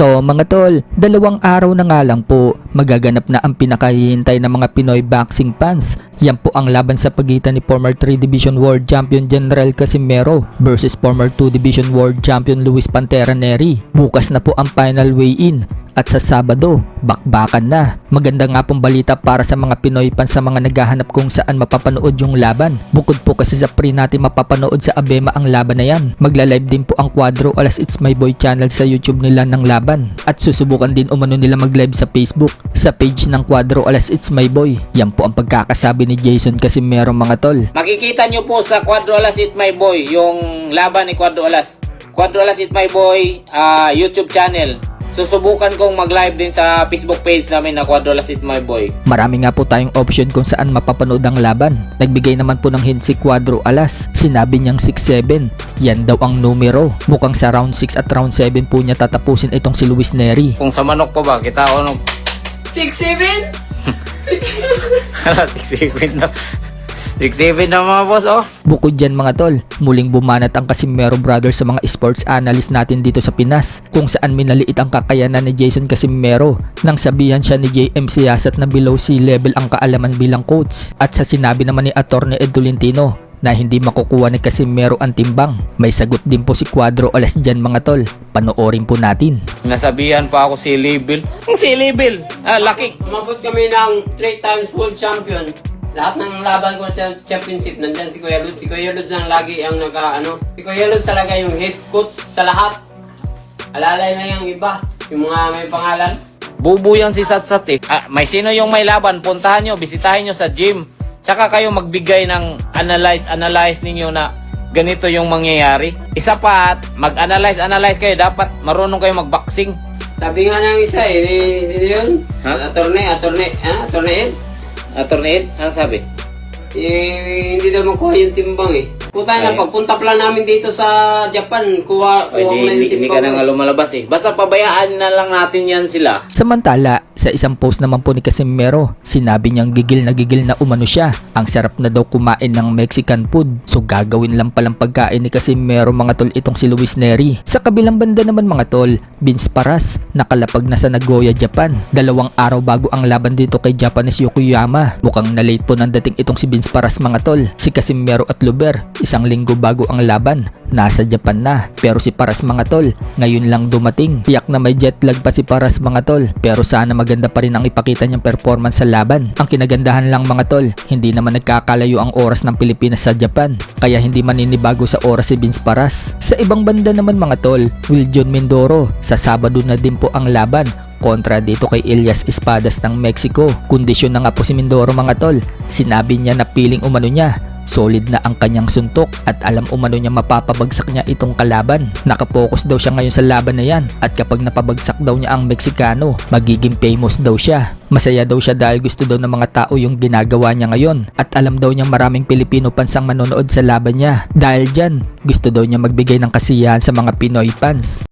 So mga tol, 2 araw na nga lang po, magaganap na ang pinakahihintay ng mga Pinoy boxing fans. Yan po ang laban sa pagitan ni former 3 Division World Champion General Casimero versus former 2 Division World Champion Luis Pantera Nery. Bukas na po ang final weigh-in. At sa Sabado, bakbakan na. Maganda nga pong balita para sa mga Pinoy fans sa mga naghahanap kung saan mapapanood yung laban. Bukod po kasi sa free natin mapapanood sa Abema ang laban na yan. Magla-live din po ang Cuadro Alas It's My Boy channel sa YouTube nila ng laban. At susubukan din umano nila mag-live sa Facebook, sa page ng Cuadro Alas It's My Boy. Yan po ang pagkakasabi ni Jason Casimero mga tol. Makikita nyo po sa Cuadro Alas It's My Boy yung laban ni Cuadro Alas. Cuadro Alas It's My Boy YouTube channel. Susubukan kong mag-live din sa Facebook page namin na Cuadro Alas It's My Boy. Marami nga po tayong option kung saan mapapanood ang laban. Nagbigay naman po ng hint si Cuadro Alas. Sinabi niyang 6-7. Yan daw ang numero. Mukhang sa round 6 at round 7 po niya tatapusin itong si Luis Nery. Kung sa manok po ba, kita ko 6-7? Hala, 6-7 na. 6-7 na mga boss, oh. Bukod dyan mga tol, muling bumanat ang Casimero Brothers sa mga sports analyst natin dito sa Pinas, kung saan minaliit ang kakayanan ni Jason Casimero nang sabihan siya ni JM Siyasat na below sea level ang kaalaman bilang coach. At sa sinabi naman ni Atty. Ed Tolentino na hindi makukuha ni Casimero ang timbang, may sagot din po si Cuadro Alas dyan mga tol. Panoorin po natin. Nasabihan pa ako si Level. Ang si Level, laki. Umabot kami ng 3 times world champion. Lahat ng laban ko sa championship, nandyan si Kuya Lutz. Si Kuya Lutz lang lagi ang Si Kuya Lutz talaga yung head coach sa lahat. Alalay na yung iba, yung mga may pangalan. Bubu yan si Satsat eh. May sino yung may laban, puntahan nyo, bisitahin nyo sa gym. Tsaka kayo magbigay ng analyze ninyo na ganito yung mangyayari. Isa pa, mag-analyze kayo. Dapat marunong kayo mag-boxing. Sabi nga ng isa eh, sino yun? Attorney Ed? Atty. Ed, ano sabi? Hindi daw makuha yung timbang eh. Puta na, pagpunta pala namin dito sa Japan, kuha mo na yung timbang. Hindi ka na nga lumalabas eh. Basta pabayaan na lang natin yan sila. Samantala, sa isang post naman po ni Casimero, sinabi niyang gigil na umano siya. Ang sarap na daw kumain ng Mexican food. So gagawin lang palang pagkain ni Casimero mga tol itong si Luis Nery. Sa kabilang banda naman mga tol, Vince Paras nakalapag na sa Nagoya, Japan. 2 araw bago ang laban dito kay Japanese Yokoyama. Mukhang na-late po ng dating itong si Vince Paras mga tol. Si Casimero at Luber, 1 linggo bago ang laban, nasa Japan na. Pero si Paras mga tol, ngayon lang dumating. Tiyak na may jet lag pa si Paras mga tol. Pero sana maganda pa rin ang ipakita niyang performance sa laban. Ang kinagandahan lang mga tol, hindi naman nagkakalayo ang oras ng Pilipinas sa Japan. Kaya hindi maninibago sa oras si Vince Paras. Sa ibang banda naman mga tol, Will John Mindoro, sa Sabado na din po ang laban kontra dito kay Elias Espadas ng Mexico. Kondisyon na nga po si Mindoro mga tol. Sinabi niya na piling umano niya solid na ang kanyang suntok at alam umano niya mapapabagsak niya itong kalaban. Nakapokus daw siya ngayon sa laban na yan at kapag napabagsak daw niya ang Meksikano, magiging famous daw siya. Masaya daw siya dahil gusto daw ng mga tao yung ginagawa niya ngayon at alam daw niyang maraming Pilipino pansang manonood sa laban niya. Dahil dyan, gusto daw niya magbigay ng kasiyahan sa mga Pinoy fans.